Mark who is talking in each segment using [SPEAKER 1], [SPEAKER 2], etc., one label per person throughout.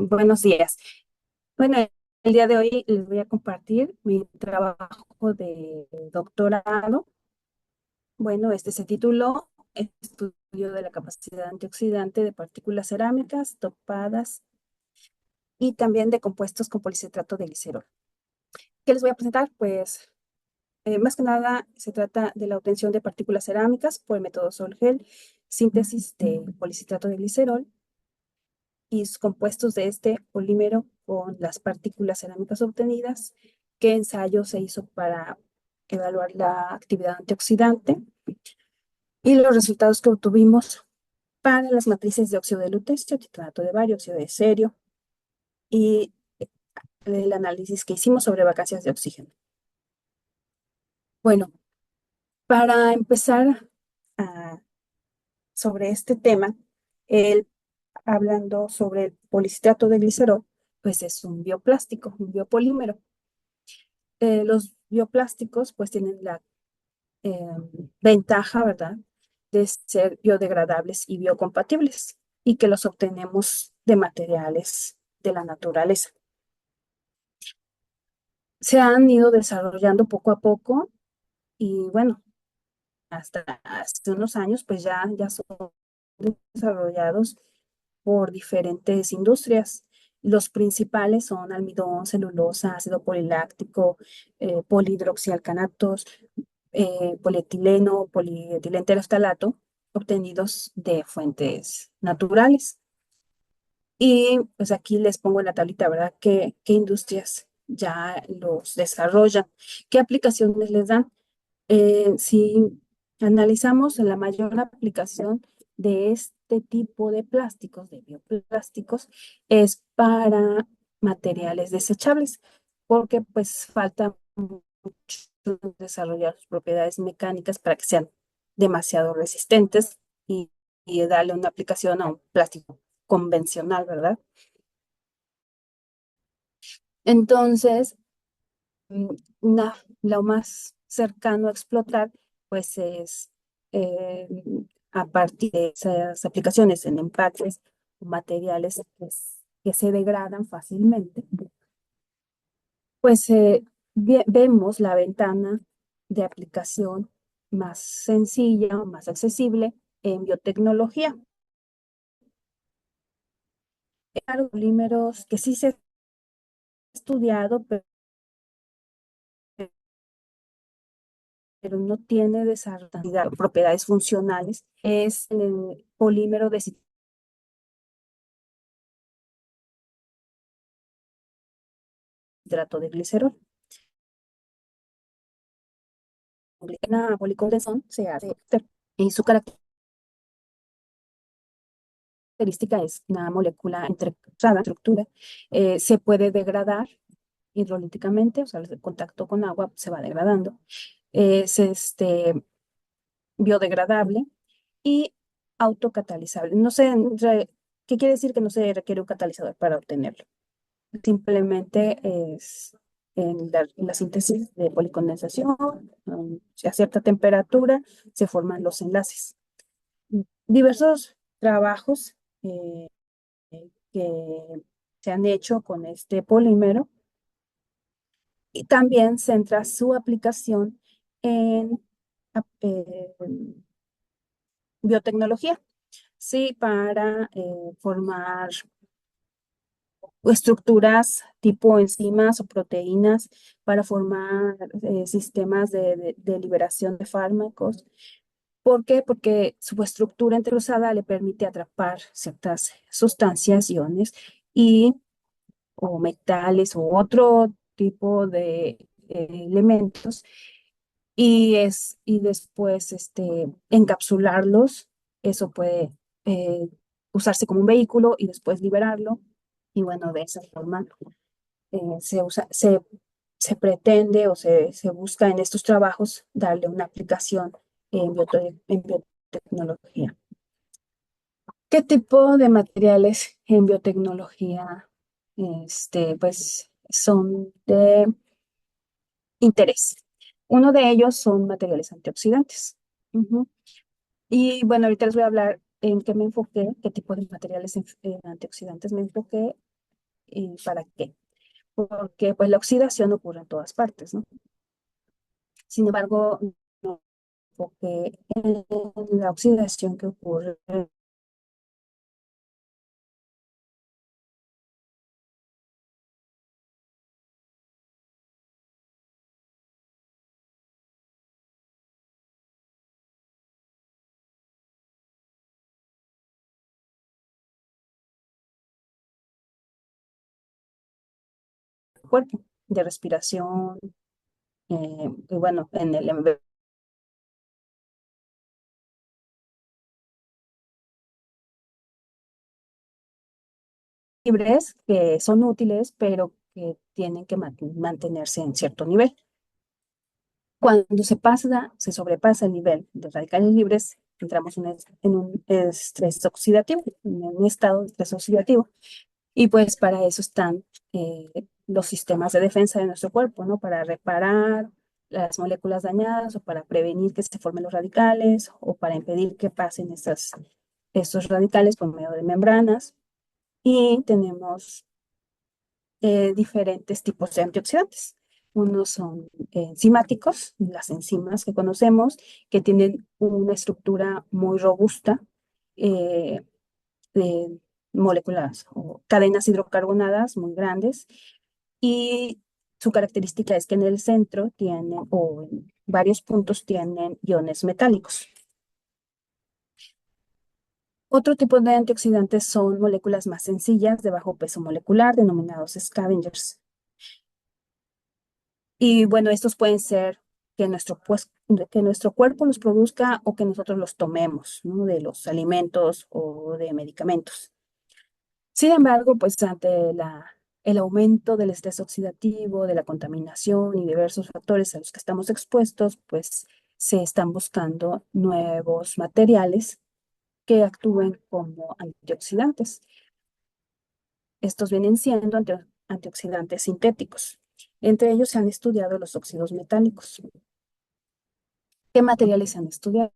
[SPEAKER 1] Buenos días. Bueno, el día de hoy les voy a compartir mi trabajo de doctorado. Bueno, este se tituló Estudio de la capacidad antioxidante de partículas cerámicas dopadas y también de compuestos con policitrato de glicerol. ¿Qué les voy a presentar? Pues más que nada se trata de la obtención de partículas cerámicas por el método Sol-Gel, síntesis de policitrato de glicerol y sus compuestos de este polímero con las partículas cerámicas obtenidas, qué ensayo se hizo para evaluar la actividad antioxidante y los resultados que obtuvimos para las matrices de óxido de lutecio, titanato de bario, óxido de cerio y el análisis que hicimos sobre vacancias de oxígeno. Bueno, para empezar sobre este tema, el, hablando sobre el policitrato de glicerol, pues es un bioplástico, un biopolímero. Los bioplásticos pues tienen la eh, ventaja, ¿verdad?, de ser biodegradables y biocompatibles y que los obtenemos de materiales de la naturaleza. Se han ido desarrollando poco a poco y bueno, hasta hace unos años pues ya son desarrollados por diferentes industrias. Los principales son almidón, celulosa, ácido poliláctico, polihidroxialcanatos, polietileno, polietilenglicerato, obtenidos de fuentes naturales. Y pues aquí les pongo en la tablita, ¿verdad? ¿Qué industrias ya los desarrollan? ¿Qué aplicaciones les dan? Si analizamos la mayor aplicación de este tipo de plásticos, de bioplásticos, es para materiales desechables, porque pues falta mucho desarrollar sus propiedades mecánicas para que sean demasiado resistentes y darle una aplicación a un plástico convencional, ¿verdad? Entonces, mm, lo más cercano a explotar, pues es eh, a partir de esas aplicaciones en empaques o materiales que se degradan fácilmente, pues vemos la ventana de aplicación más sencilla o más accesible en biotecnología. Hay polímeros que sí se ha estudiado, pero no tiene desarrollado propiedades funcionales, es el polímero de citrato de glicerol. La policondensón se hace y su característica es una molécula entrecruzada, estructura, se puede degradar hidrolíticamente, o sea, el contacto con agua se va degradando, es biodegradable y autocatalizable. No sé, ¿qué quiere decir que no se requiere un catalizador para obtenerlo? Simplemente es en la síntesis de policondensación, a cierta temperatura se forman los enlaces. Diversos trabajos eh, que se han hecho con este polímero y también centra su aplicación en biotecnología, sí, para formar estructuras tipo enzimas o proteínas para formar sistemas de liberación de fármacos. ¿Por qué? Porque su estructura entrecruzada le permite atrapar ciertas sustancias, iones y o metales u otro tipo de elementos y después encapsularlos. Eso puede usarse como un vehículo y después liberarlo. Y bueno, de esa forma se usa, se pretende o se busca en estos trabajos darle una aplicación en biotecnología. ¿Qué tipo de materiales en biotecnología pues, son de interés? Uno de ellos son materiales antioxidantes. Ujú. Y bueno, ahorita les voy a hablar en qué me enfoqué, qué tipo de materiales antioxidantes me enfoqué. ¿Y para qué? Porque pues la oxidación ocurre en todas partes, ¿no? Sin embargo, no, porque en la oxidación que ocurre en el cuerpo, de respiración, y bueno, en el libres que son útiles, pero que tienen que mantenerse en cierto nivel. Cuando se sobrepasa el nivel de radicales libres, entramos en un estrés oxidativo, en un estado de estrés oxidativo. Y pues para eso están eh, los sistemas de defensa de nuestro cuerpo, ¿no? Para reparar las moléculas dañadas o para prevenir que se formen los radicales o para impedir que pasen estos radicales por medio de membranas. Y tenemos diferentes tipos de antioxidantes. Unos son enzimáticos, las enzimas que conocemos, que tienen una estructura muy robusta eh, de moléculas o cadenas hidrocarbonadas muy grandes y su característica es que en el centro tienen o en varios puntos tienen iones metálicos. Otro tipo de antioxidantes son moléculas más sencillas de bajo peso molecular, denominados scavengers. Y bueno, estos pueden ser que nuestro cuerpo los produzca o que nosotros los tomemos, ¿no? De los alimentos o de medicamentos. Sin embargo, pues ante el aumento del estrés oxidativo, de la contaminación y diversos factores a los que estamos expuestos, pues se están buscando nuevos materiales que actúen como antioxidantes. Estos vienen siendo antioxidantes sintéticos. Entre ellos se han estudiado los óxidos metálicos. ¿Qué materiales se han estudiado?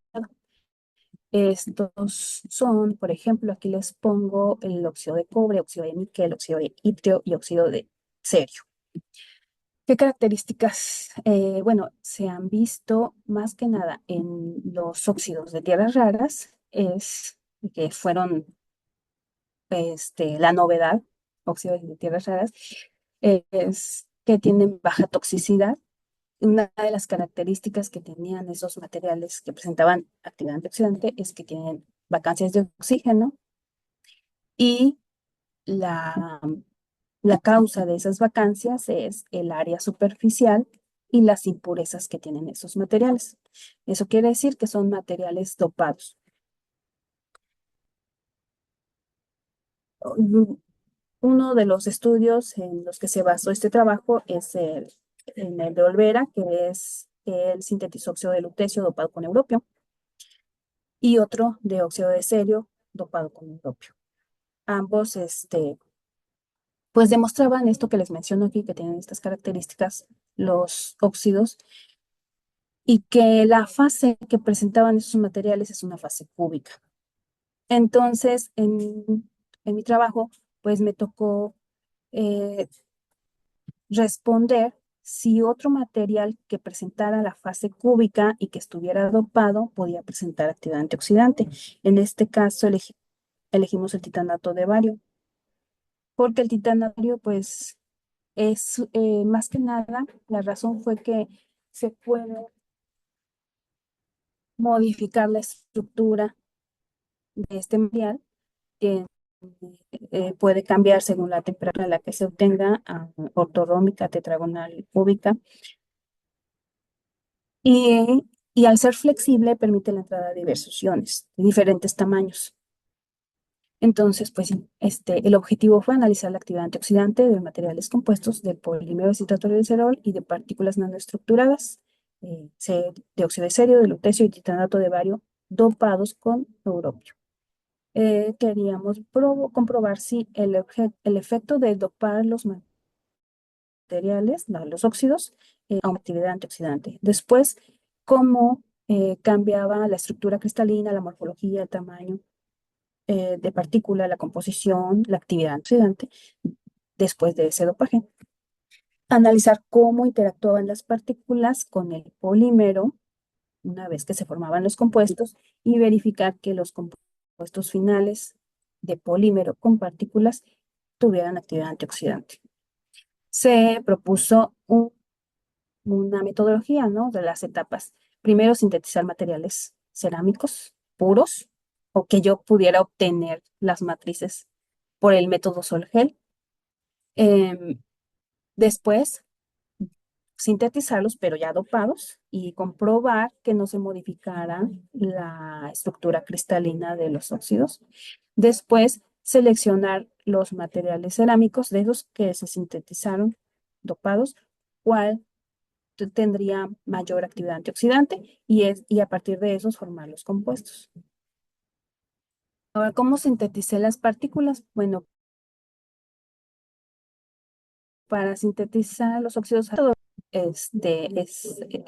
[SPEAKER 1] Estos son, por ejemplo, aquí les pongo el óxido de cobre, óxido de níquel, óxido de itrio y óxido de cerio. ¿Qué características? Bueno, se han visto más que nada en los óxidos de tierras raras, es que fueron la novedad, óxidos de tierras raras, es que tienen baja toxicidad. Una de las características que tenían esos materiales que presentaban actividad antioxidante es que tienen vacancias de oxígeno y la, la causa de esas vacancias es el área superficial y las impurezas que tienen esos materiales. Eso quiere decir que son materiales dopados. Uno de los estudios en los que se basó este trabajo es en el de Olvera, que es el sintetizó óxido de lutecio dopado con europio, y otro de óxido de cerio dopado con europio. Ambos, pues demostraban esto que les menciono aquí, que tienen estas características los óxidos, y que la fase que presentaban esos materiales es una fase cúbica. Entonces, en mi trabajo, pues me tocó eh, responder si otro material que presentara la fase cúbica y que estuviera dopado podía presentar actividad antioxidante. En este caso, elegimos el titanato de bario, porque el titanato, pues, es más que nada, la razón fue que se puede modificar la estructura de este material, que puede cambiar según la temperatura a la que se obtenga, a ortorrómbica, tetragonal, cúbica, y al ser flexible permite la entrada de diversos iones de diferentes tamaños. Entonces, pues el objetivo fue analizar la actividad antioxidante de materiales compuestos de polímero citrato de glicerol y de partículas nanoestructuradas, dióxido de cerio, de lutecio y titanato de bario dopados con europio. Queríamos comprobar si el efecto de dopar los materiales, los óxidos, a una actividad antioxidante. Después, cómo cambiaba la estructura cristalina, la morfología, el tamaño de partícula, la composición, la actividad antioxidante después de ese dopaje. Analizar cómo interactuaban las partículas con el polímero una vez que se formaban los compuestos y verificar que los compuestos finales de polímero con partículas tuvieran actividad antioxidante. Se propuso una metodología, ¿no? De las etapas. Primero, sintetizar materiales cerámicos puros o que yo pudiera obtener las matrices por el método Sol-Gel. Em, Después, sintetizarlos, pero ya dopados, y comprobar que no se modificara la estructura cristalina de los óxidos. Después, seleccionar los materiales cerámicos de esos que se sintetizaron dopados, cuál tendría mayor actividad antioxidante y a partir de esos formar los compuestos. Ahora, ¿cómo sinteticé las partículas? Bueno, para sintetizar los óxidos,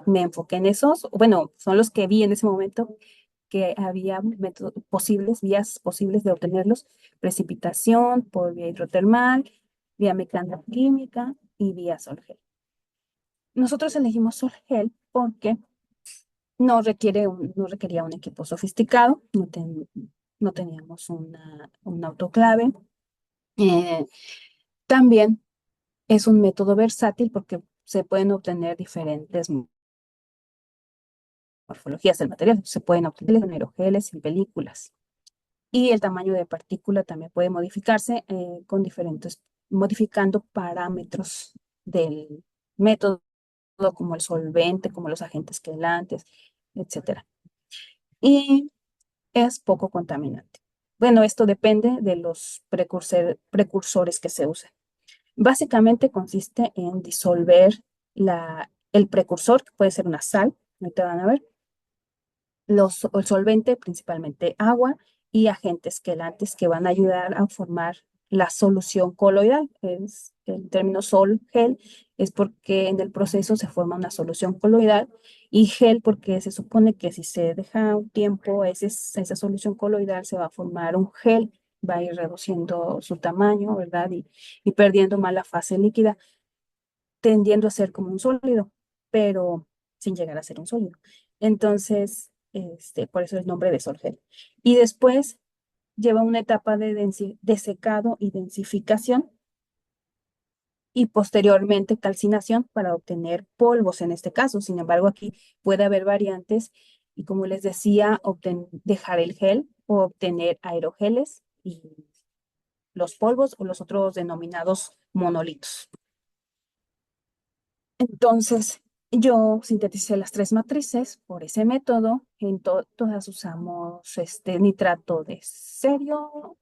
[SPEAKER 1] me enfoqué en esos, bueno, son los que vi en ese momento que había vías posibles de obtenerlos: precipitación por vía hidrotermal, vía mecanoquímica y vía sol-gel. Nosotros elegimos sol-gel porque no requería un equipo sofisticado, no teníamos un autoclave. Eh, También es un método versátil porque se pueden obtener diferentes morfologías del material. Se pueden obtener en aerogeles, en películas. Y el tamaño de partícula también puede modificarse modificando parámetros del método, como el solvente, como los agentes quelantes, etcétera. Y es poco contaminante. Bueno, esto depende de los precursores que se usen. Básicamente consiste en disolver el precursor, que puede ser una sal, ahorita van a ver, el solvente, principalmente agua, y agentes quelantes que van a ayudar a formar la solución coloidal. El término sol-gel es porque en el proceso se forma una solución coloidal, y gel porque se supone que si se deja un tiempo, esa solución coloidal se va a formar un gel, va a ir reduciendo su tamaño, ¿verdad? Y perdiendo más la fase líquida, tendiendo a ser como un sólido, pero sin llegar a ser un sólido. Entonces, por eso el nombre de Solgel. Y después lleva una etapa de secado y densificación, y posteriormente calcinación para obtener polvos en este caso. Sin embargo, aquí puede haber variantes y, como les decía, dejar el gel o obtener aerogeles y los polvos o los otros denominados monolitos. Entonces, yo sinteticé las tres matrices por ese método. Todas usamos nitrato de cerio,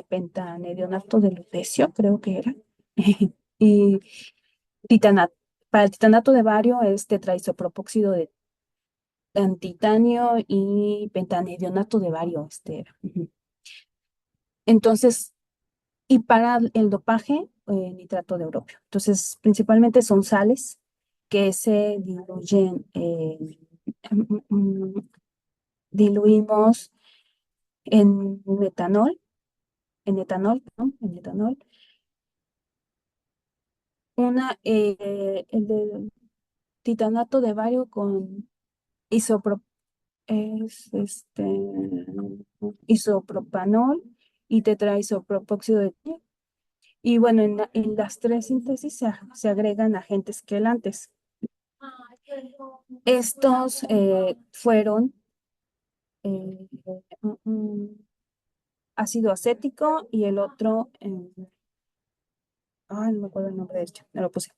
[SPEAKER 1] pentanedionato de lutecio, creo que era. Y titanato. Para el titanato de bario es tetraisopropóxido de titanio y pentanedionato de bario. Ujú. Entonces, y para el dopaje, nitrato de europio. Entonces, principalmente son sales que se diluyen, mm, mm, diluimos en metanol, en etanol, perdón, en etanol. El de titanato de bario con isopro, es isopropanol y tetraisopropóxido de titanio. Y bueno, en las tres síntesis se agregan agentes quelantes. Estos fueron eh, mm, mm, ácido acético y el otro, ay, no me acuerdo el nombre de esto, me lo puse.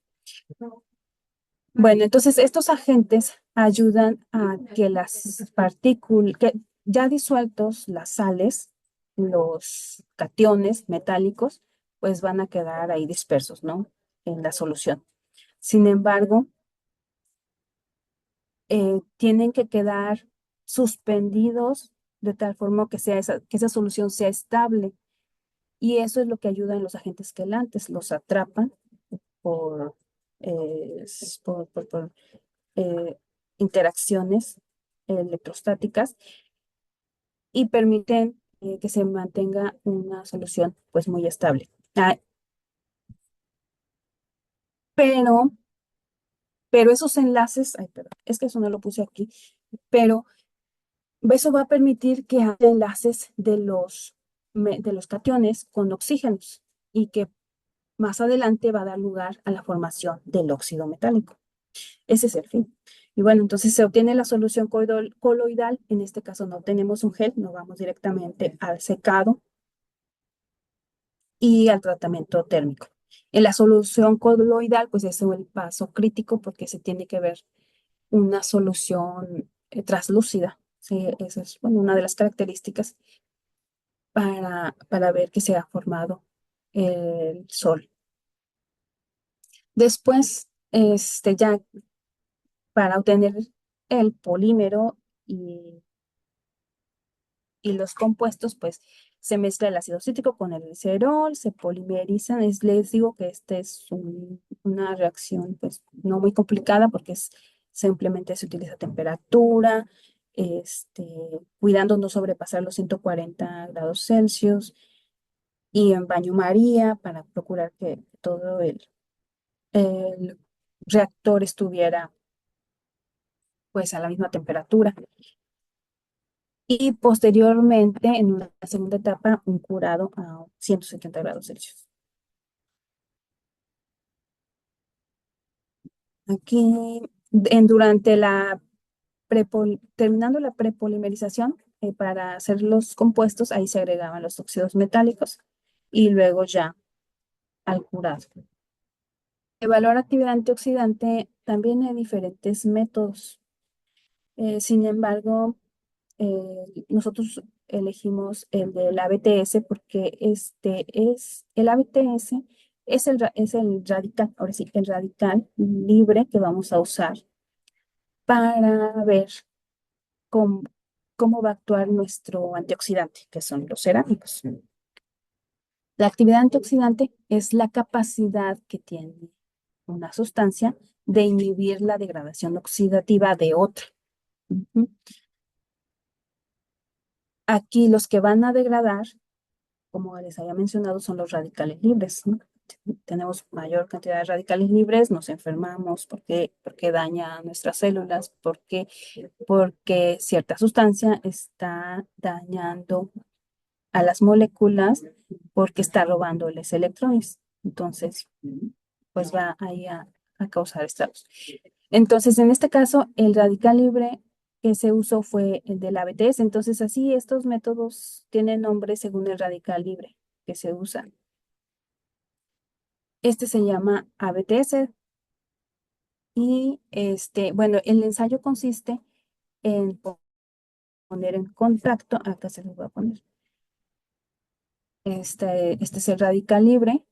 [SPEAKER 1] Bueno, entonces estos agentes ayudan a que las partículas, que ya disueltos las sales, los cationes metálicos, pues van a quedar ahí dispersos, ¿no? En la solución. Sin embargo, tienen que quedar suspendidos de tal forma que esa solución sea estable. Y eso es lo que ayuda en los agentes quelantes, los atrapan por, por eh, interacciones electrostáticas y permiten que se mantenga una solución pues muy estable. pero, pero esos enlaces, ay, perdón, es que eso no lo puse aquí, pero eso va a permitir que haya enlaces de los cationes con oxígenos y que más adelante va a dar lugar a la formación del óxido metálico. Ese es el fin. Y bueno, entonces se obtiene la solución coloidal. En este caso no tenemos un gel, no vamos directamente al secado y al tratamiento térmico. En la solución coloidal, pues ese es el paso crítico porque se tiene que ver una solución translúcida. Sí, esa es, bueno, una de las características para ver que se ha formado el sol. Después, ya para obtener el polímero y los compuestos, pues se mezcla el ácido cítrico con el glicerol, se polimerizan. Les digo que esta es una reacción pues no muy complicada porque simplemente se utiliza temperatura, cuidando no sobrepasar los 140 grados Celsius y en baño María para procurar que todo el reactor estuviera pues a la misma temperatura. Y posteriormente, en una segunda etapa, un curado a 170 grados Celsius. Aquí, durante terminando la prepolimerización, para hacer los compuestos, ahí se agregaban los óxidos metálicos y luego ya al curado. Evaluar actividad antioxidante también hay diferentes métodos. Sin embargo, nosotros elegimos el del ABTS porque el ABTS es el radical, ahora sí, el radical libre que vamos a usar para ver cómo, cómo va a actuar nuestro antioxidante, que son los cerámicos. La actividad antioxidante es la capacidad que tiene una sustancia de inhibir la degradación oxidativa de otra. Ujú. Aquí los que van a degradar, como les había mencionado, son los radicales libres, ¿no? Tenemos mayor cantidad de radicales libres, nos enfermamos porque daña nuestras células, porque cierta sustancia está dañando a las moléculas, porque está robándoles electrones. Entonces, pues va ahí a causar estragos. Entonces, en este caso, el radical libre que se usó fue el del ABTS. Entonces, así estos métodos tienen nombre según el radical libre que se usa. Este se llama ABTS y bueno, el ensayo consiste en poner en contacto, acá se los voy a poner, este es el radical libre,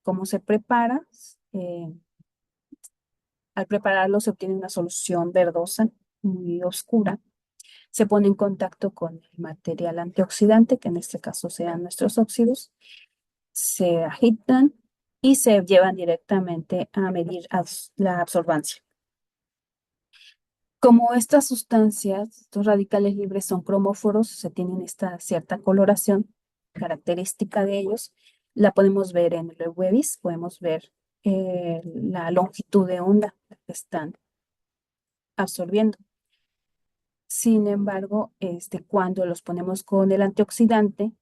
[SPEAKER 1] cómo se prepara. eh, Al prepararlo se obtiene una solución verdosa, muy oscura. Se pone en contacto con el material antioxidante, que en este caso sean nuestros óxidos, se agitan y se llevan directamente a medir la absorbancia. Como estas sustancias, estos radicales libres son cromóforos, se tienen esta cierta coloración característica de ellos, la podemos ver en el Webis, podemos ver la longitud de onda que están absorbiendo. Sin embargo, cuando los ponemos con el antioxidante,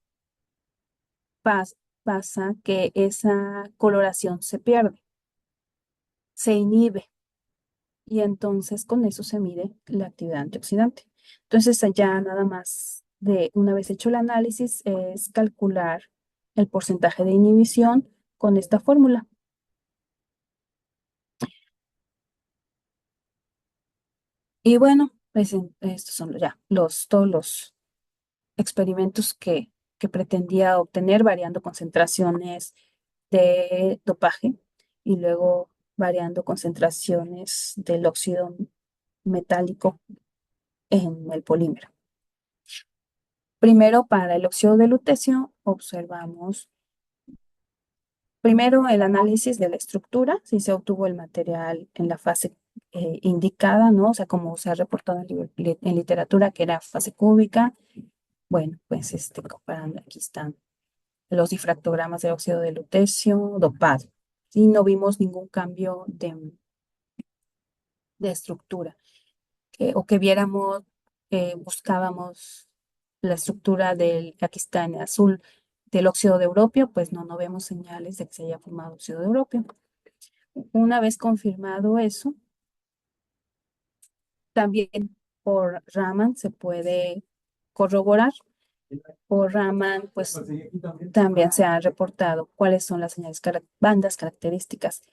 [SPEAKER 1] pasa que esa coloración se pierde, se inhibe y entonces con eso se mide la actividad antioxidante. Entonces, allá nada más de una vez hecho el análisis es calcular el porcentaje de inhibición con esta fórmula. Y bueno, pues estos son ya todos los experimentos que pretendía obtener variando concentraciones de dopaje y luego variando concentraciones del óxido metálico en el polímero. Primero, para el óxido de lutecio, observamos primero el análisis de la estructura, si se obtuvo el material en la fase indicada, ¿no? O sea, como se ha reportado en literatura que era fase cúbica. Bueno, pues comparando, aquí están los difractogramas de óxido de lutecio dopado. y no vimos ningún cambio de estructura, o que viéramos, buscábamos la estructura del, aquí está en azul, del óxido de europio, pues no, no vemos señales de que se haya formado óxido de europio. Una vez confirmado eso, también por Raman se puede corroborar. Por Raman, pues también se han reportado cuáles son las señales, bandas características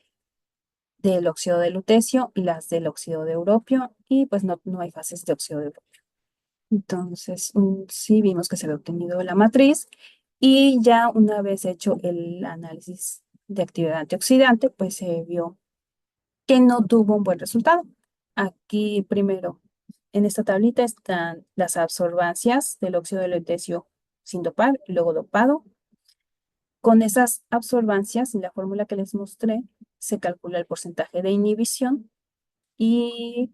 [SPEAKER 1] del óxido de lutecio y las del óxido de europio, y pues no, no hay fases de óxido de europio. Entonces, sí vimos que se había obtenido la matriz, y ya una vez hecho el análisis de actividad antioxidante, pues se vio que no tuvo un buen resultado. Aquí primero, en esta tablita están las absorbancias del óxido de lutecio sin dopar, luego dopado. Con esas absorbancias, en la fórmula que les mostré, se calcula el porcentaje de inhibición, y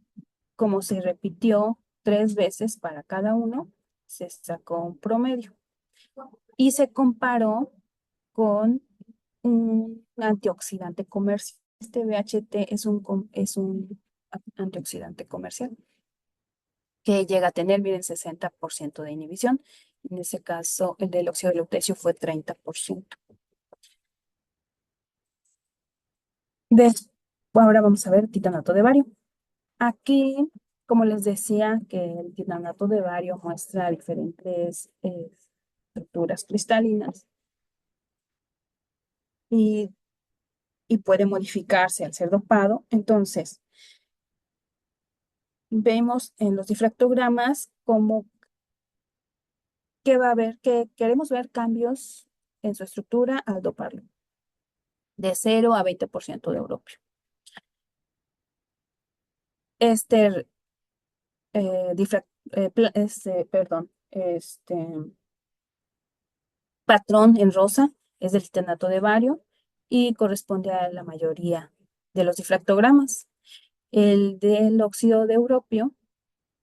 [SPEAKER 1] como se repitió 3 veces para cada uno, se sacó un promedio y se comparó con un antioxidante comercial. Este BHT es un antioxidante comercial que llega a tener, miren, 60% de inhibición. En ese caso, el del óxido de lutecio fue 30%. Ahora vamos a ver titanato de bario. Aquí, como les decía, que el titanato de bario muestra diferentes estructuras cristalinas, y, y puede modificarse al ser dopado. Entonces, vemos en los difractogramas como que va a haber, que queremos ver cambios en su estructura al doparlo, de 0 a 20% de europio. Este, patrón en rosa es del titanato de bario y corresponde a la mayoría de los difractogramas. El del óxido de europio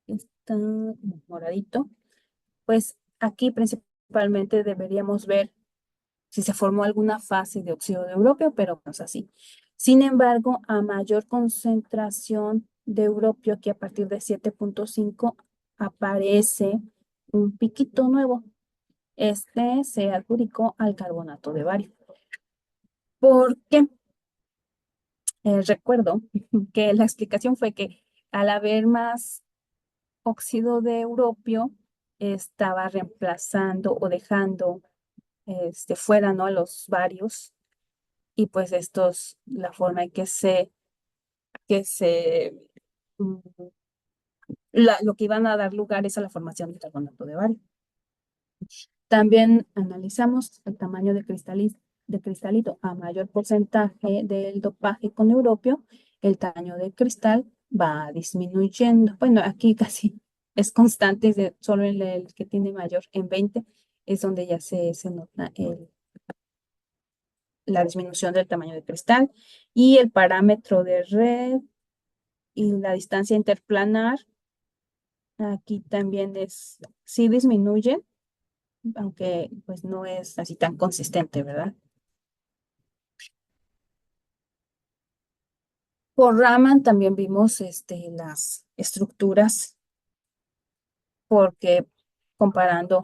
[SPEAKER 1] está moradito, pues aquí principalmente deberíamos ver si se formó alguna fase de óxido de europio, pero no es así. Sin embargo, a mayor concentración de europio, aquí a partir de 7.5, aparece un piquito nuevo. Este se adjudicó al carbonato de bario. ¿Por qué? Recuerdo que la explicación fue que al haber más óxido de europio, estaba reemplazando o dejando fuera, ¿no?, a los barios, y pues estos, la forma en mm, lo que iban a dar lugar es a la formación de carbonato de bario. También analizamos el tamaño de cristalito. A mayor porcentaje del dopaje con europio, el tamaño del cristal va disminuyendo. Bueno, aquí casi es constante, solo el que tiene mayor en 20 es donde ya se nota la disminución del tamaño del cristal. Y el parámetro de red y la distancia interplanar, aquí también sí disminuye, aunque pues no es así tan consistente, ¿verdad? Por Raman también vimos las estructuras, porque comparando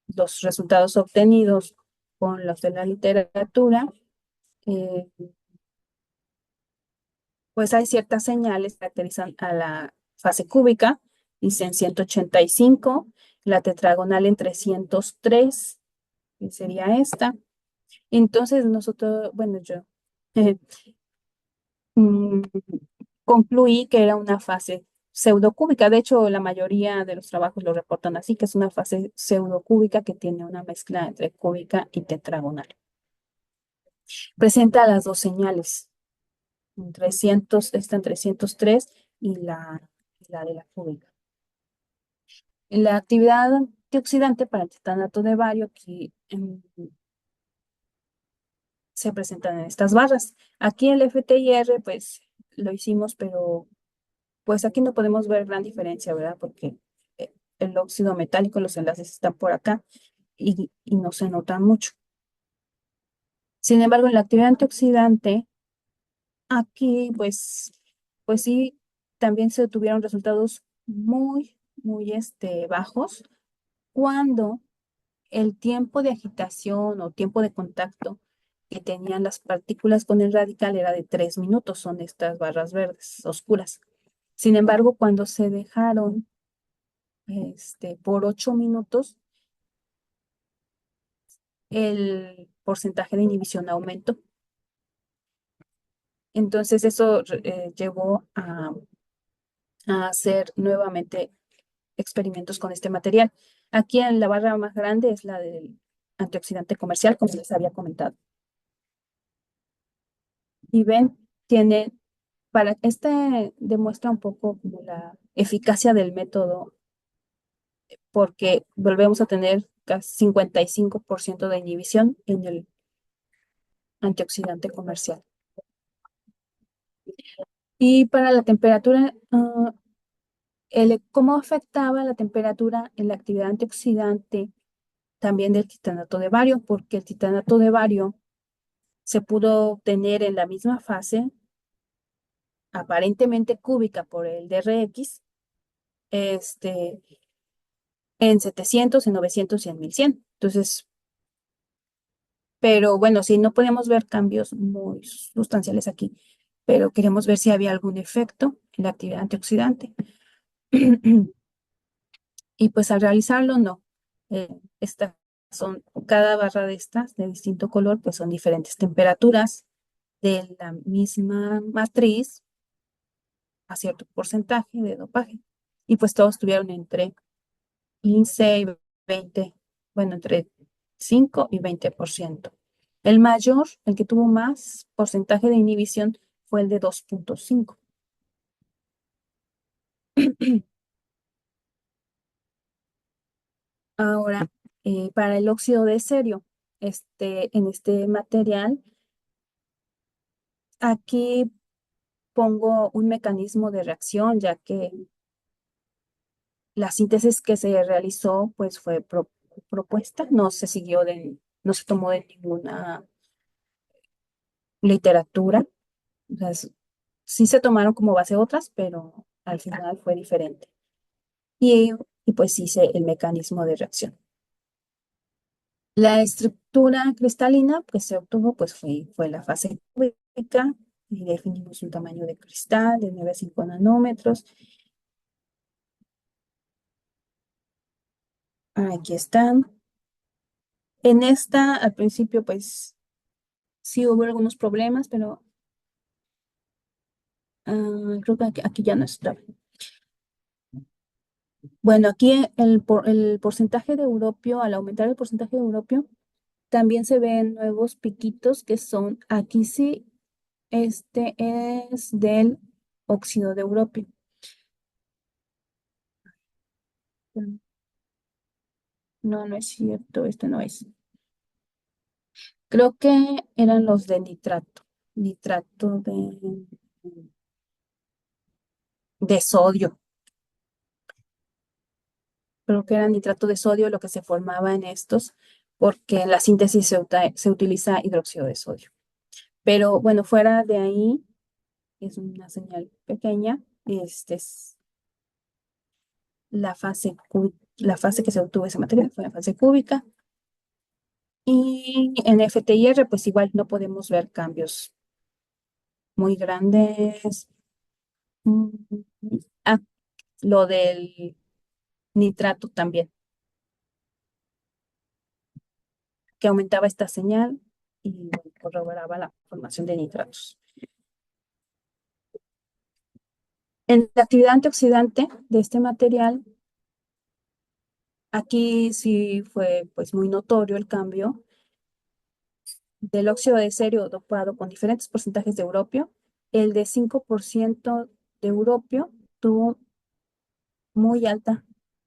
[SPEAKER 1] los resultados obtenidos con los de la literatura, eh, pues hay ciertas señales que caracterizan a la fase cúbica, dicen 185, la tetragonal en 303, que sería esta. Entonces nosotros, bueno, yo mm, concluí que era una fase pseudocúbica. De hecho, la mayoría de los trabajos lo reportan así, que es una fase pseudocúbica que tiene una mezcla entre cúbica y tetragonal. Presenta las dos señales, en 300, esta en 303 y la de la cúbica. En la actividad antioxidante para el titanato de bario, aquí se presentan en estas barras. Aquí el FTIR, pues lo hicimos, pero pues aquí no podemos ver gran diferencia, ¿verdad? Porque el óxido metálico, los enlaces están por acá, y no se notan mucho. Sin embargo, en la actividad antioxidante, aquí pues sí, también se tuvieron resultados muy bajos cuando el tiempo de agitación o tiempo de contacto que tenían las partículas con el radical era de 3 minutos, son estas barras verdes oscuras. Sin embargo, cuando se dejaron por 8 minutos, el porcentaje de inhibición aumentó. Entonces eso llevó a hacer nuevamente experimentos con este material. Aquí en la barra más grande es la del antioxidante comercial, como les había comentado. Y ven, tiene, este demuestra un poco como la eficacia del método, porque volvemos a tener casi 55% de inhibición en el antioxidante comercial. Y para la temperatura, ¿cómo afectaba la temperatura en la actividad antioxidante también del titanato de bario? Porque el titanato de bario se pudo obtener en la misma fase, aparentemente cúbica por el DRX, este, en 700, en 900 y en 1100. Entonces, pero bueno, sí, no podemos ver cambios muy sustanciales aquí, pero queremos ver si había algún efecto en la actividad antioxidante. Y pues al realizarlo, no. Eh, estas cada barra de estas de distinto color, pues son diferentes temperaturas de la misma matriz a cierto porcentaje de dopaje. Y pues todos tuvieron entre 15 y 20, bueno, entre 5 y 20%. El mayor, el que tuvo más porcentaje de inhibición, fue el de 2,5. Ahora, para el óxido de cerio, en este material, aquí pongo un mecanismo de reacción, ya que la síntesis que se realizó, pues fue propuesta, no se tomó de ninguna literatura. O sea, sí se tomaron como base otras, pero al final fue diferente. Y, y pues hice el mecanismo de reacción. La estructura cristalina que se obtuvo pues fue la fase cúbica y definimos un tamaño de cristal de 9 a 5 nanómetros. Aquí están. En esta, al principio, pues sí hubo algunos problemas, pero creo que aquí ya no está. Bueno, aquí el porcentaje de europio, al aumentar el porcentaje de europio, también se ven nuevos piquitos que son, aquí sí, este es del óxido de europio. No, no es cierto, este no es. Creo que eran los de nitrato de sodio. Creo que era nitrato de sodio lo que se formaba en estos, porque en la síntesis se utiliza hidróxido de sodio. Pero bueno, fuera de ahí, es una señal pequeña. Es la fase que se obtuvo ese material fue la fase cúbica. Y en FTIR, pues igual no podemos ver cambios muy grandes. Mm, Ah, lo del nitrato también, que aumentaba esta señal y bueno, corroboraba la formación de nitratos. En la actividad antioxidante de este material, aquí sí fue pues muy notorio el cambio del óxido de cerio dopado con diferentes porcentajes de europio. El de 5% de europio tuvo muy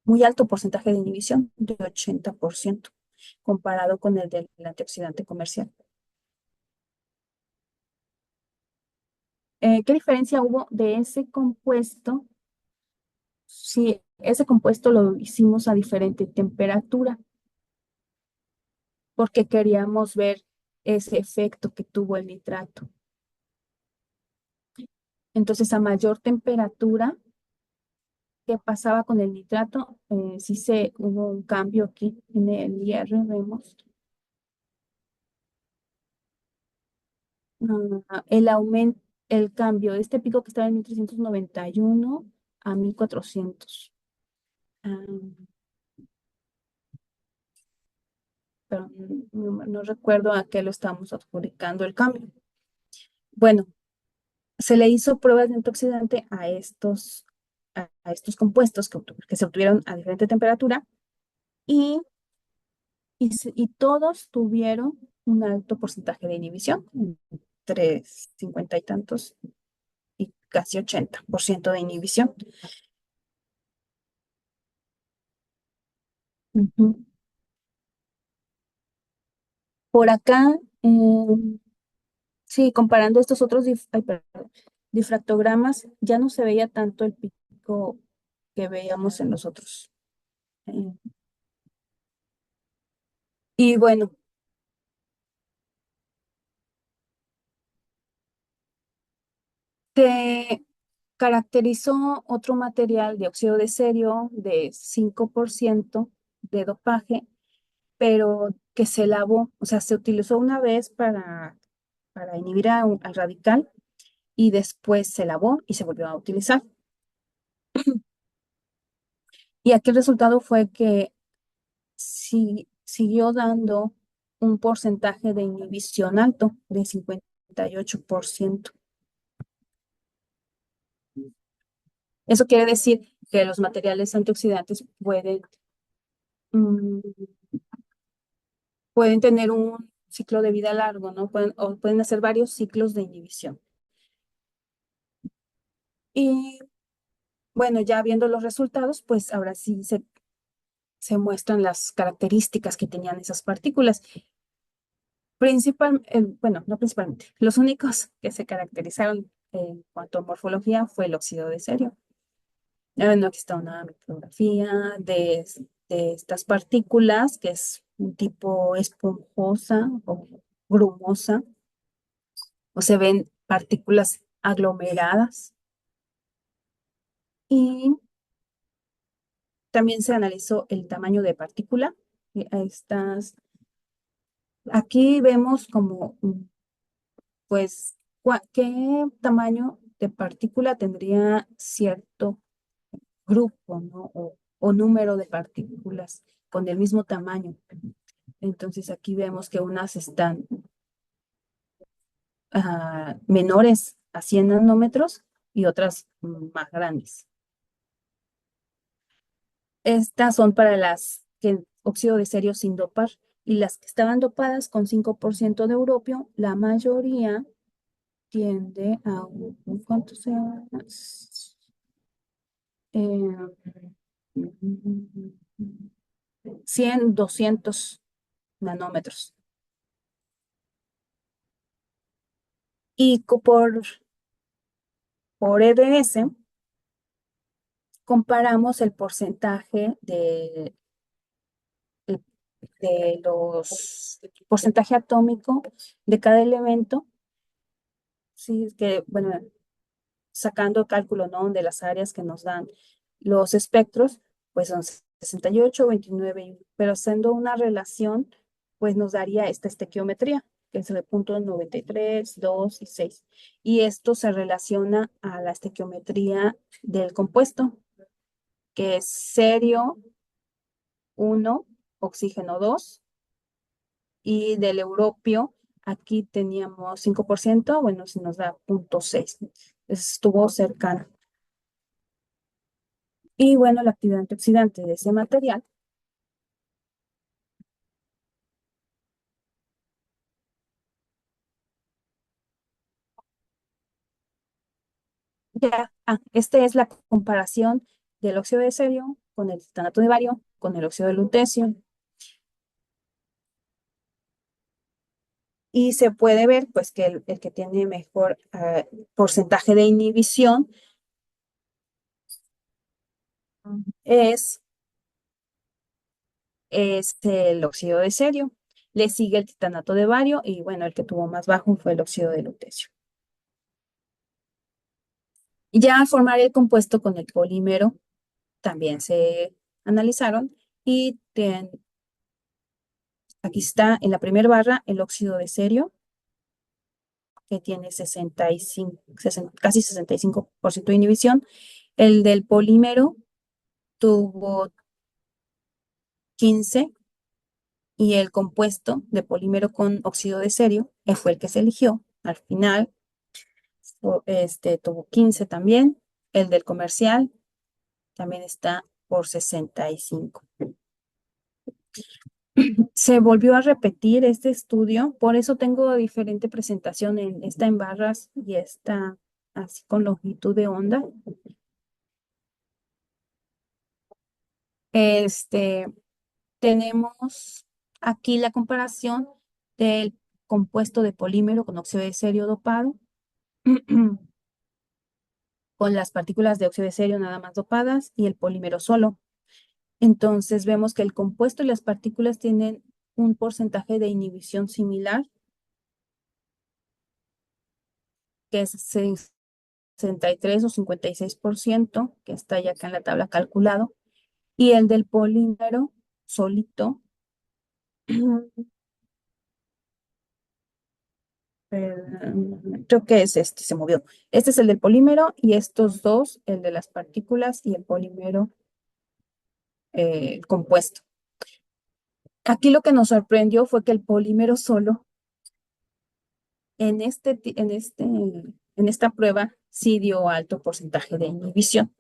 [SPEAKER 1] muy alto porcentaje de inhibición, de 80%, comparado con el del antioxidante comercial. ¿Qué diferencia hubo de ese compuesto? Si ese compuesto lo hicimos a diferente temperatura, porque queríamos ver ese efecto que tuvo el nitrato. Entonces, a mayor temperatura, ¿qué pasaba con el nitrato? Sí hubo un cambio aquí en el hierro, vemos. El aumento, el cambio de este pico que estaba en 1391 a 1400. Ah, pero no recuerdo a qué lo estamos adjudicando el cambio. Bueno, se le hizo pruebas de antioxidante a estos compuestos que se obtuvieron a diferente temperatura y, y todos tuvieron un alto porcentaje de inhibición, entre 50 y tantos y casi 80% de inhibición. Ujú. Por acá, sí, comparando estos otros ay, perdón, difractogramas, ya no se veía tanto el pico que veíamos en los otros. Eh, y bueno, se caracterizó otro material de óxido de cerio de 5% de dopaje, pero que se lavó, o sea, se utilizó una vez para inhibir al radical y después se lavó y se volvió a utilizar. Y aquí el resultado fue que siguió dando un porcentaje de inhibición alto de 58%. Eso quiere decir que los materiales antioxidantes mm, pueden tener un ciclo de vida largo, ¿no? O pueden hacer varios ciclos de inhibición. Y bueno, ya viendo los resultados, pues ahora sí se muestran las características que tenían esas partículas. Bueno, no principalmente, los únicos que se caracterizaron en cuanto a morfología fue el óxido de cerio. No, aquí está una micrografía de estas partículas, que es un tipo esponjosa o grumosa, o se ven partículas aglomeradas. Y también se analizó el tamaño de partícula. Aquí vemos como, pues, qué tamaño de partícula tendría cierto grupo, ¿no? O número de partículas con el mismo tamaño. Entonces aquí vemos que unas están menores a 100 nanómetros y otras más grandes. Estas son para las que óxido de cerio sin dopar y las que estaban dopadas con 5% de europio, la mayoría tiende a ¿cuánto sea? 100, 200 nanómetros. Y por EDS comparamos el porcentaje de los porcentaje atómico de cada elemento, sí, que, bueno, sacando cálculo, ¿no? De las áreas que nos dan los espectros, pues son 68, 29, pero haciendo una relación, pues nos daría esta estequiometría, que es el punto 93, 2 y 6. Y esto se relaciona a la estequiometría del compuesto, que es cerio 1, oxígeno 2, y del europio, aquí teníamos 5%, bueno, se nos da 0,6. Estuvo cercano. Y bueno, la actividad antioxidante de ese material, esta es la comparación del óxido de cerio con el titanato de bario, con el óxido de lutecio. Y se puede ver, pues, que el que tiene mejor porcentaje de inhibición es, es el óxido de cerio. Le sigue el titanato de bario y bueno, el que tuvo más bajo fue el óxido de lutecio. Y ya al formar el compuesto con el polímero, también se analizaron y aquí está en la primera barra el óxido de cerio, que tiene 65, casi 65% de inhibición. El del polímero tuvo 15 y el compuesto de polímero con óxido de cerio fue el que se eligió. Al final tuvo 15 también. El del comercial también está por 65. Se volvió a repetir este estudio, por eso tengo diferente presentación en esta en barras y esta así con longitud de onda. Este, tenemos aquí la comparación del compuesto de polímero con óxido de cerio dopado con las partículas de óxido de cerio nada más dopadas y el polímero solo. Entonces vemos que el compuesto y las partículas tienen un porcentaje de inhibición similar, que es 63 o 56%, que está ya acá en la tabla calculado, y el del polímero solito, creo que es este, se movió. Este es el del polímero y estos dos, el de las partículas y el polímero compuesto. Aquí lo que nos sorprendió fue que el polímero solo en esta prueba sí dio alto porcentaje de inhibición.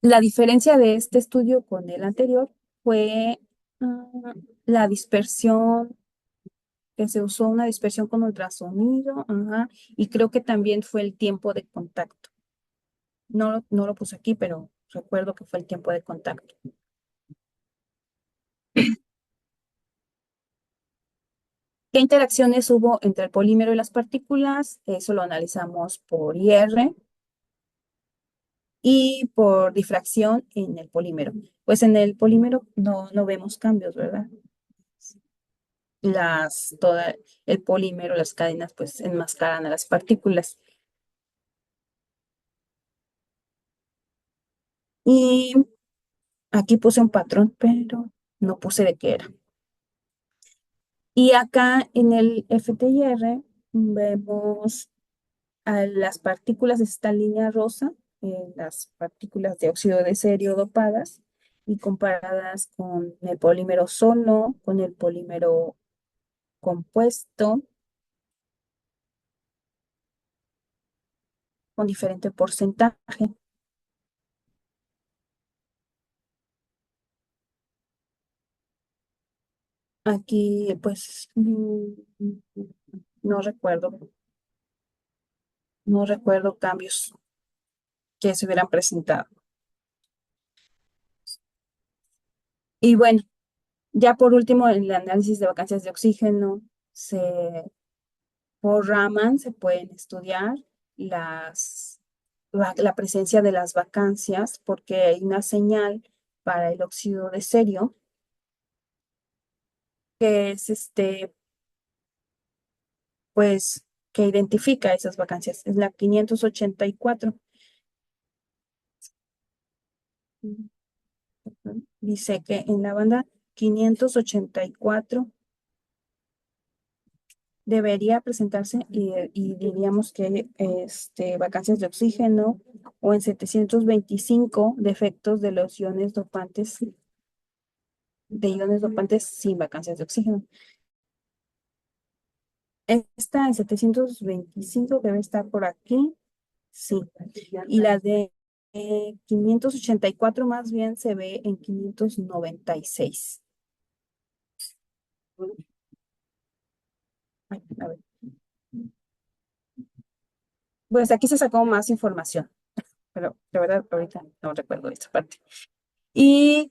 [SPEAKER 1] La diferencia de este estudio con el anterior fue la dispersión, que se usó una dispersión con ultrasonido, ajá, y creo que también fue el tiempo de contacto. No lo puse aquí, pero recuerdo que fue el tiempo de contacto. ¿Qué interacciones hubo entre el polímero y las partículas? Eso lo analizamos por IR y por difracción en el polímero. Pues en el polímero no vemos cambios, ¿verdad? Toda el polímero, las cadenas, pues enmascaran a las partículas. Y aquí puse un patrón, pero no puse de qué era. Y acá en el FTIR vemos a las partículas de esta línea rosa, las partículas de óxido de cerio dopadas y comparadas con el polímero solo, con el polímero compuesto, con diferente porcentaje. Aquí, pues, no recuerdo, no recuerdo cambios que se hubieran presentado. Y bueno, ya por último, en el análisis de vacancias de oxígeno, por Raman se pueden estudiar la presencia de las vacancias porque hay una señal para el óxido de cerio que es pues, que identifica esas vacancias. Es la 584. Dice que en la banda 584 debería presentarse y diríamos que vacancias de oxígeno o en 725 defectos de los iones dopantes sin vacancias de oxígeno. Esta en 725 debe estar por aquí, sí. Y la de 584 más bien se ve en 596. Ay, a ver. Pues aquí se sacó más información, pero de verdad ahorita no recuerdo esta parte. Y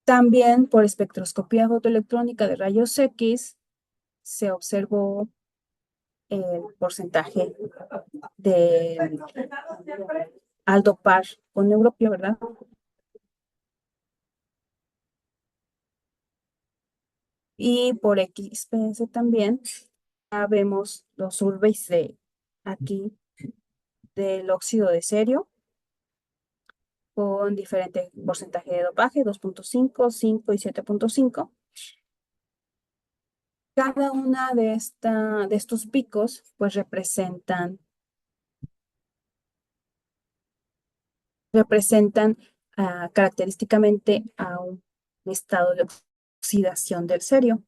[SPEAKER 1] también por espectroscopía fotoelectrónica de rayos X se observó el porcentaje de al dopar con europeo, ¿verdad? Y por XPS también ya vemos los surveys de aquí del óxido de cerio con diferente porcentaje de dopaje, 2.5, 5 y 7.5. Cada una de estos picos pues representan característicamente a un estado de oxidación del cerio.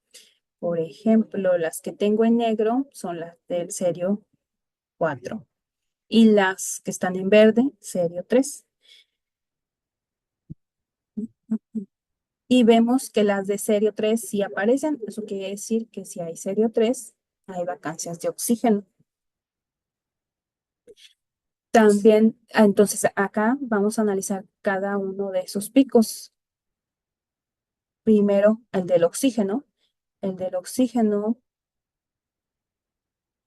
[SPEAKER 1] Por ejemplo, las que tengo en negro son las del cerio 4 y las que están en verde, cerio 3. Y vemos que las de cerio 3 sí aparecen. Eso quiere decir que si hay cerio 3 hay vacancias de oxígeno. También, entonces acá vamos a analizar cada uno de esos picos. Primero, el del oxígeno. El del oxígeno,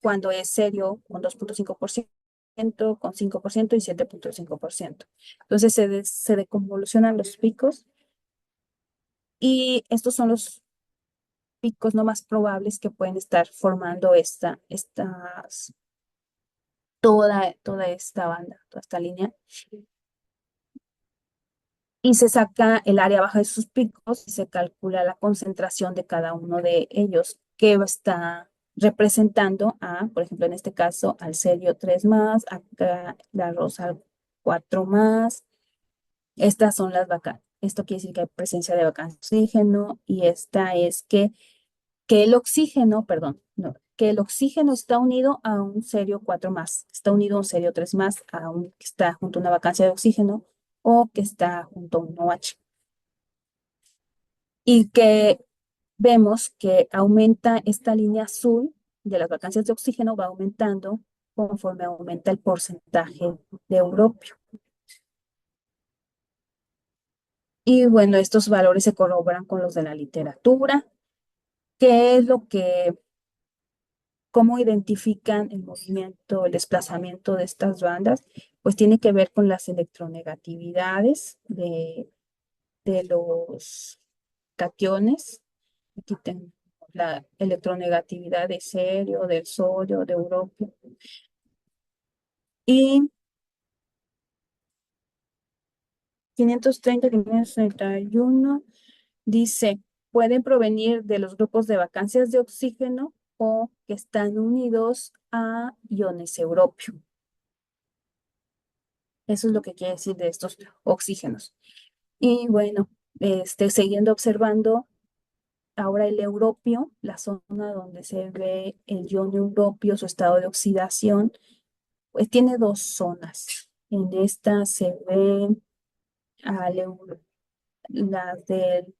[SPEAKER 1] cuando es serio, con 2.5%, con 5% y 7.5%. Entonces se deconvolucionan los picos y estos son los picos no más probables que pueden estar formando toda esta banda, toda esta línea. Y se saca el área baja de sus picos y se calcula la concentración de cada uno de ellos, que está representando por ejemplo, en este caso, al cerio 3 más, acá la rosa 4 más. Estas son las vacancias. Esto quiere decir que hay presencia de vacancia de oxígeno y esta es que el oxígeno, perdón, no, que el oxígeno está unido a un cerio 4 más, está unido a un cerio 3 más, que está junto a una vacancia de oxígeno o que está junto a un OH. Y que vemos que aumenta esta línea azul de las vacancias de oxígeno, va aumentando conforme aumenta el porcentaje de europio. Y bueno, estos valores se corroboran con los de la literatura. ¿Qué es lo que, cómo identifican el movimiento, el desplazamiento de estas bandas? Pues tiene que ver con las electronegatividades de los cationes. Aquí tengo la electronegatividad de cerio, del sodio, de europio. Y 530, 531 dice, pueden provenir de los grupos de vacancias de oxígeno o que están unidos a iones europio. Eso es lo que quiere decir de estos oxígenos. Y bueno, siguiendo observando, ahora el europio, la zona donde se ve el ion europio, su estado de oxidación, pues tiene dos zonas. En esta se ve las del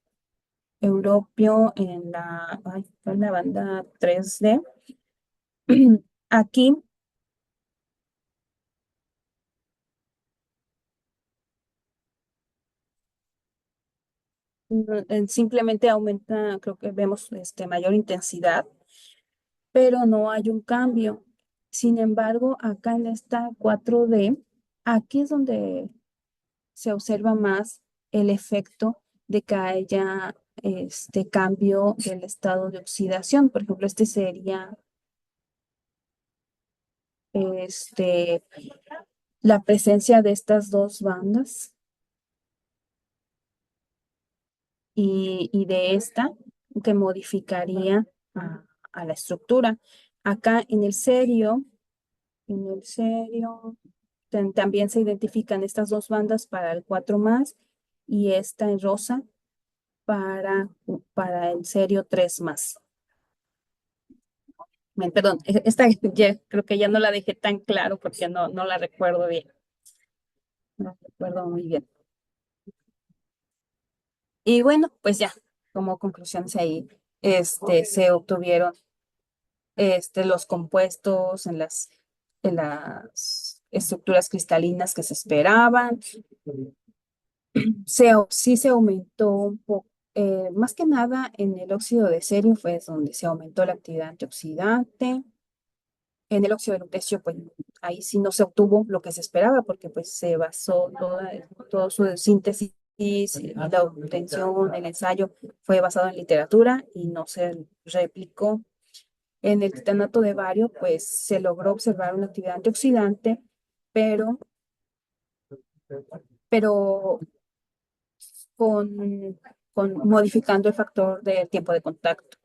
[SPEAKER 1] europio en la banda 3D. Aquí simplemente aumenta, creo que vemos mayor intensidad, pero no hay un cambio. Sin embargo, acá en esta 4D, aquí es donde se observa más el efecto de que haya este cambio del estado de oxidación. Por ejemplo, este sería este, la presencia de estas dos bandas y de esta que modificaría a la estructura. Acá en el serio también se identifican estas dos bandas para el 4 más y esta en rosa para el serio 3 más. Perdón, esta creo que ya no la dejé tan claro porque no la recuerdo bien. No la recuerdo muy bien. Y bueno, pues ya, como conclusiones ahí, se obtuvieron los compuestos en las estructuras cristalinas que se esperaban. Sí se aumentó un poco, más que nada en el óxido de cerio fue donde se aumentó la actividad antioxidante. En el óxido de lutecio, pues ahí sí no se obtuvo lo que se esperaba porque pues se basó toda su síntesis la obtención, el ensayo fue basado en literatura y no se replicó. En el titanato de bario, pues se logró observar una actividad antioxidante, pero, pero con, modificando el factor del tiempo de contacto.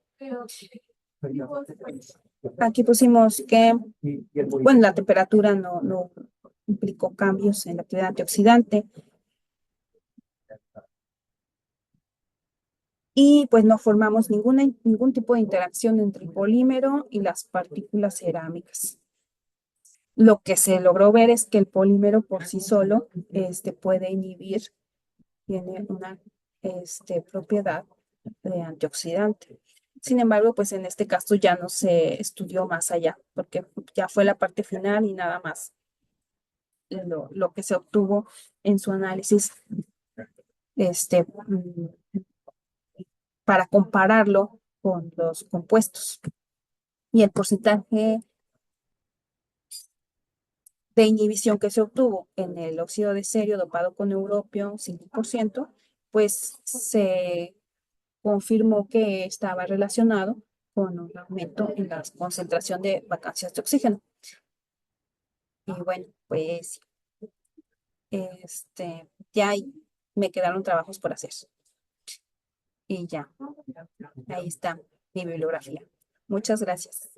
[SPEAKER 1] Aquí pusimos que, bueno, la temperatura no implicó cambios en la actividad antioxidante y pues no formamos ningún tipo de interacción entre el polímero y las partículas cerámicas. Lo que se logró ver es que el polímero por sí solo puede inhibir, tiene una propiedad de antioxidante. Sin embargo, pues en este caso ya no se estudió más allá, porque ya fue la parte final y nada más lo que se obtuvo en su análisis para compararlo con los compuestos. Y el porcentaje de inhibición que se obtuvo en el óxido de cerio dopado con europio, 5%, pues se confirmó que estaba relacionado con un aumento en la concentración de vacancias de oxígeno. Y bueno, pues ya me quedaron trabajos por hacer. Y ya, ahí está mi bibliografía. Muchas gracias.